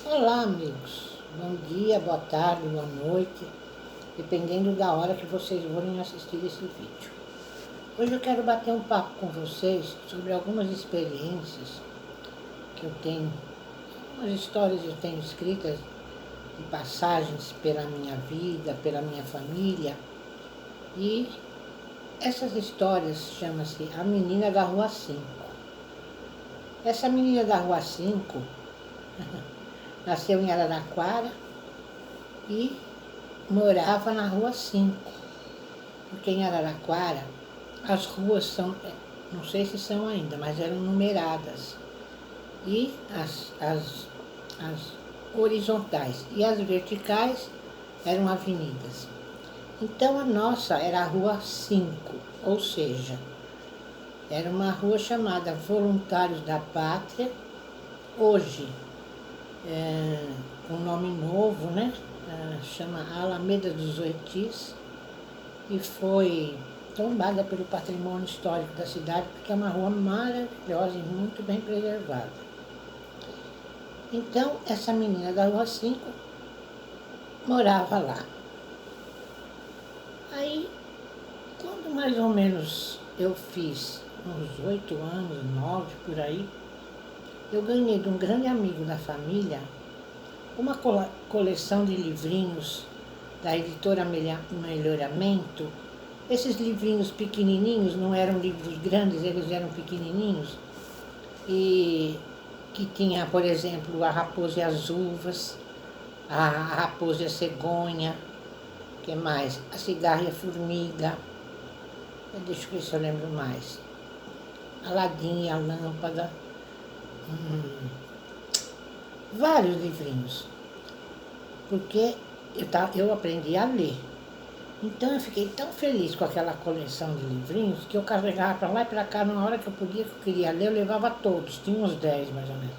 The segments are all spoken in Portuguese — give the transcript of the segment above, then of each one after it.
Olá, amigos. Bom dia, boa tarde, boa noite, dependendo da hora que vocês forem assistir esse vídeo. Hoje eu quero bater um papo com vocês sobre algumas experiências que eu tenho, algumas histórias que eu tenho escritas de passagens pela minha vida, pela minha família. E essas histórias chamam-se A Menina da Rua 5. Essa menina da Rua 5 nasceu em Araraquara e morava na Rua 5, porque em Araraquara as ruas são, não sei se são ainda, mas eram numeradas. E as horizontais e as verticais eram avenidas. Então a nossa era a Rua 5, ou seja, era uma rua chamada Voluntários da Pátria, hoje um nome novo, né? Chama Alameda dos Oitis, e foi tombada pelo patrimônio histórico da cidade, porque é uma rua maravilhosa e muito bem preservada. Então, essa menina da Rua 5 morava lá. Aí, quando mais ou menos eu fiz uns 8 anos, 9 por aí, eu ganhei de um grande amigo da família uma coleção de livrinhos da editora Melhoramento. Esses livrinhos pequenininhos, não eram livros grandes, eles eram pequenininhos, e que tinha, por exemplo, A Raposa e as Uvas, A Raposa e a Cegonha, que mais? A Cigarra e a Formiga, deixa eu ver se eu lembro mais, Aladim e a Lâmpada, vários livrinhos, porque eu aprendi a ler. Então eu fiquei tão feliz com aquela coleção de livrinhos que eu carregava para lá e para cá, na hora que eu podia, que eu queria ler, eu levava todos, tinha uns 10 mais ou menos.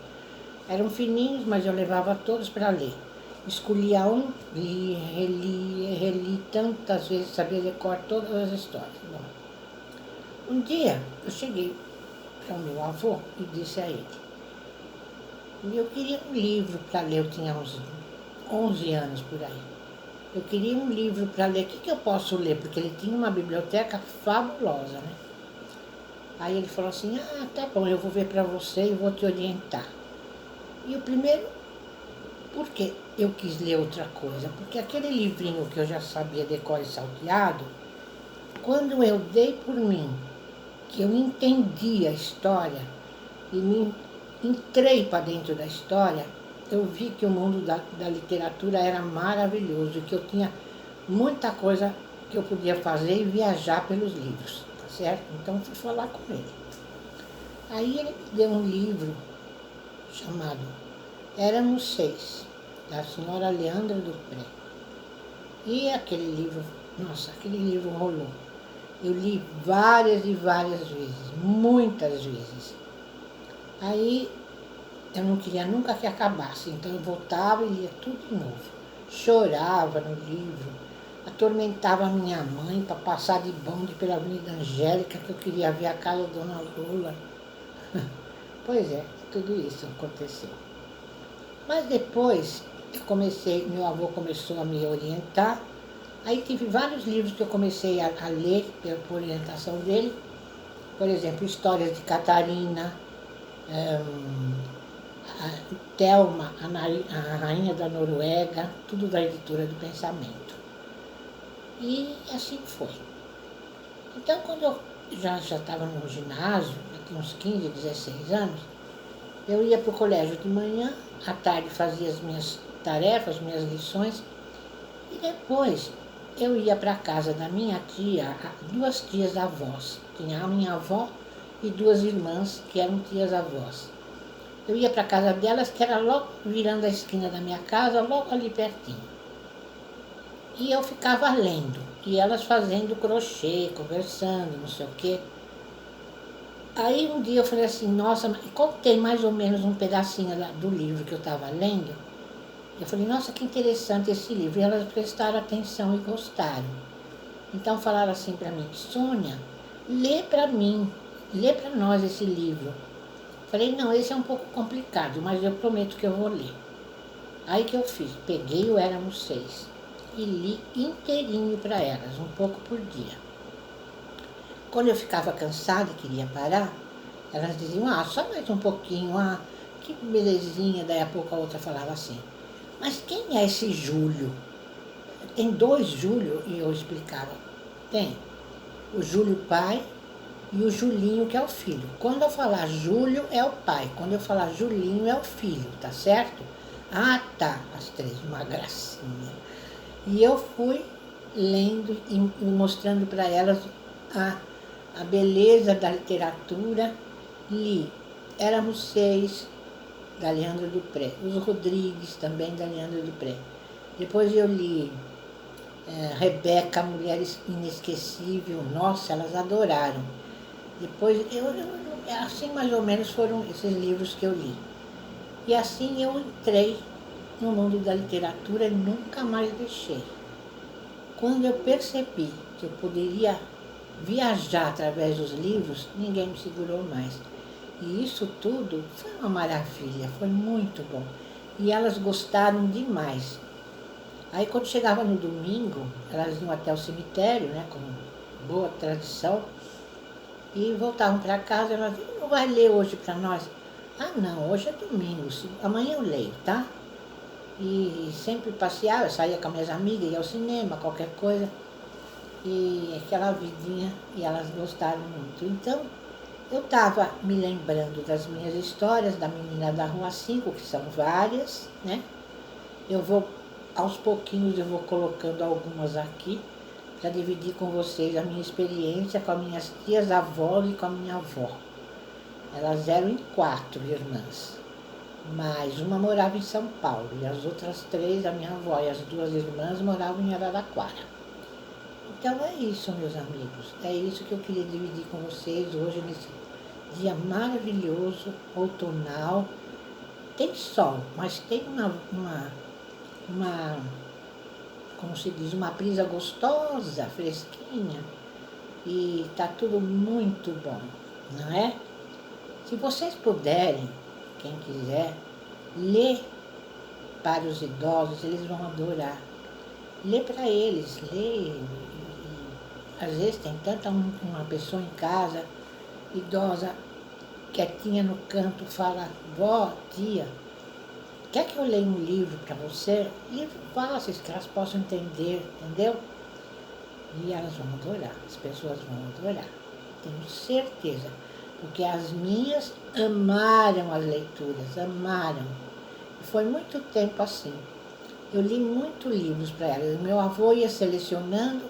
Eram fininhos, mas eu levava todos para ler. Escolhia um, lia, reli tantas vezes, sabia decorar todas as histórias. Bom, um dia eu cheguei para o meu avô e disse a ele, eu queria um livro para ler, eu tinha uns 11 anos por aí. Eu queria um livro para ler, o que eu posso ler? Porque ele tinha uma biblioteca fabulosa, né? Aí ele falou assim, tá bom, eu vou ver para você e vou te orientar. E o primeiro, por que eu quis ler outra coisa? Porque aquele livrinho que eu já sabia decorar e salteado, quando eu dei por mim, que eu entendi a história e me entrei para dentro da história, eu vi que o mundo da literatura era maravilhoso e que eu tinha muita coisa que eu podia fazer e viajar pelos livros, tá certo? Então fui falar com ele. Aí ele me deu um livro chamado Éramos Seis, da senhora Leandra Dupré. E aquele livro, nossa, aquele livro rolou. Eu li várias e várias vezes, muitas vezes. Aí eu não queria nunca que acabasse, então eu voltava e lia tudo de novo. Chorava no livro, atormentava a minha mãe para passar de bonde pela Avenida Angélica, que eu queria ver a casa da Dona Lula. Pois é, tudo isso aconteceu. Mas depois meu avô começou a me orientar, aí tive vários livros que eu comecei a ler por orientação dele, por exemplo, Histórias de Catarina, a Thelma, a Rainha da Noruega, tudo da editora do Pensamento. E assim foi. Então, quando eu já estava no ginásio, já tinha uns 15, 16 anos, eu ia para o colégio de manhã, à tarde fazia as minhas tarefas, minhas lições, e depois eu ia para a casa da minha tia, 2 tias avós. Tinha a minha avó e 2 irmãs que eram tias avós. Eu ia para a casa delas, que era logo virando a esquina da minha casa, logo ali pertinho. E eu ficava lendo, e elas fazendo crochê, conversando, não sei o quê. Aí um dia eu falei assim, nossa, contei mais ou menos um pedacinho do livro que eu estava lendo. Eu falei, nossa, que interessante esse livro. E elas prestaram atenção e gostaram. Então falaram assim para mim, Sônia, lê para mim, lê para nós esse livro. Falei, não, esse é um pouco complicado, mas eu prometo que eu vou ler. Aí que eu fiz, peguei o Éramos Seis e li inteirinho para elas, um pouco por dia. Quando eu ficava cansada e queria parar, elas diziam, só mais um pouquinho, que belezinha. Daí a pouco a outra falava assim, mas quem é esse Júlio? Tem 2 Júlio, e eu explicava. Tem o Júlio pai e o Julinho, que é o filho. Quando eu falar Júlio, é o pai. Quando eu falar Julinho, é o filho, tá certo? Ah, tá, as 3, uma gracinha. E eu fui lendo e mostrando para elas a beleza da literatura. Li Éramos Seis, da Leandra Dupré. Os Rodrigues, também da Leandra Dupré. Depois eu li Rebeca, Mulher Inesquecível. Nossa, elas adoraram. Depois, assim mais ou menos foram esses livros que eu li. E assim eu entrei no mundo da literatura e nunca mais deixei. Quando eu percebi que eu poderia viajar através dos livros, ninguém me segurou mais. E isso tudo foi uma maravilha, foi muito bom. E elas gostaram demais. Aí quando chegava no domingo, elas iam até o cemitério, né, com boa tradição, e voltavam para casa. Elas diziam, não vai ler hoje para nós? Ah, não, hoje é domingo, amanhã eu leio, tá? E sempre passeava, saía com as minhas amigas, ia ao cinema, qualquer coisa. E aquela vidinha, e elas gostaram muito. Então, eu estava me lembrando das minhas histórias, da menina da Rua 5, que são várias, né? Aos pouquinhos eu vou colocando algumas aqui, para dividir com vocês a minha experiência com as minhas tias avós e com a minha avó. Elas eram em 4 irmãs, mas uma morava em São Paulo e as outras 3, a minha avó e as 2 irmãs, moravam em Araraquara. Então é isso, meus amigos, é isso que eu queria dividir com vocês hoje, nesse dia maravilhoso, outonal. Tem sol, mas tem como se diz, uma brisa gostosa, fresquinha, e está tudo muito bom, não é? Se vocês puderem, quem quiser, ler para os idosos, eles vão adorar. Lê para eles, lê. Às vezes tem tanta uma pessoa em casa, idosa, quietinha no canto, fala, vó, tia, quer que eu leia um livro para você? Livro fácil, que elas possam entender, entendeu? E elas vão adorar, as pessoas vão adorar, tenho certeza. Porque as minhas amaram as leituras, amaram. E foi muito tempo assim. Eu li muitos livros para elas. Meu avô ia selecionando,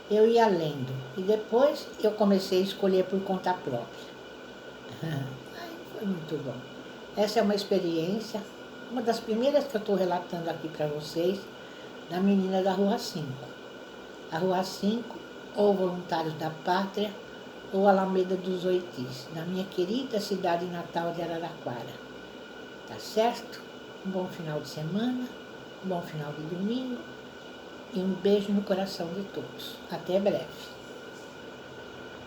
eu ia lendo. E depois eu comecei a escolher por conta própria. Aí foi muito bom. Essa é uma experiência, uma das primeiras que eu estou relatando aqui para vocês, da menina da Rua 5. A Rua 5, ou Voluntários da Pátria, ou Alameda dos Oitis, na minha querida cidade natal de Araraquara. Tá certo? Um bom final de semana, um bom final de domingo e um beijo no coração de todos. Até breve.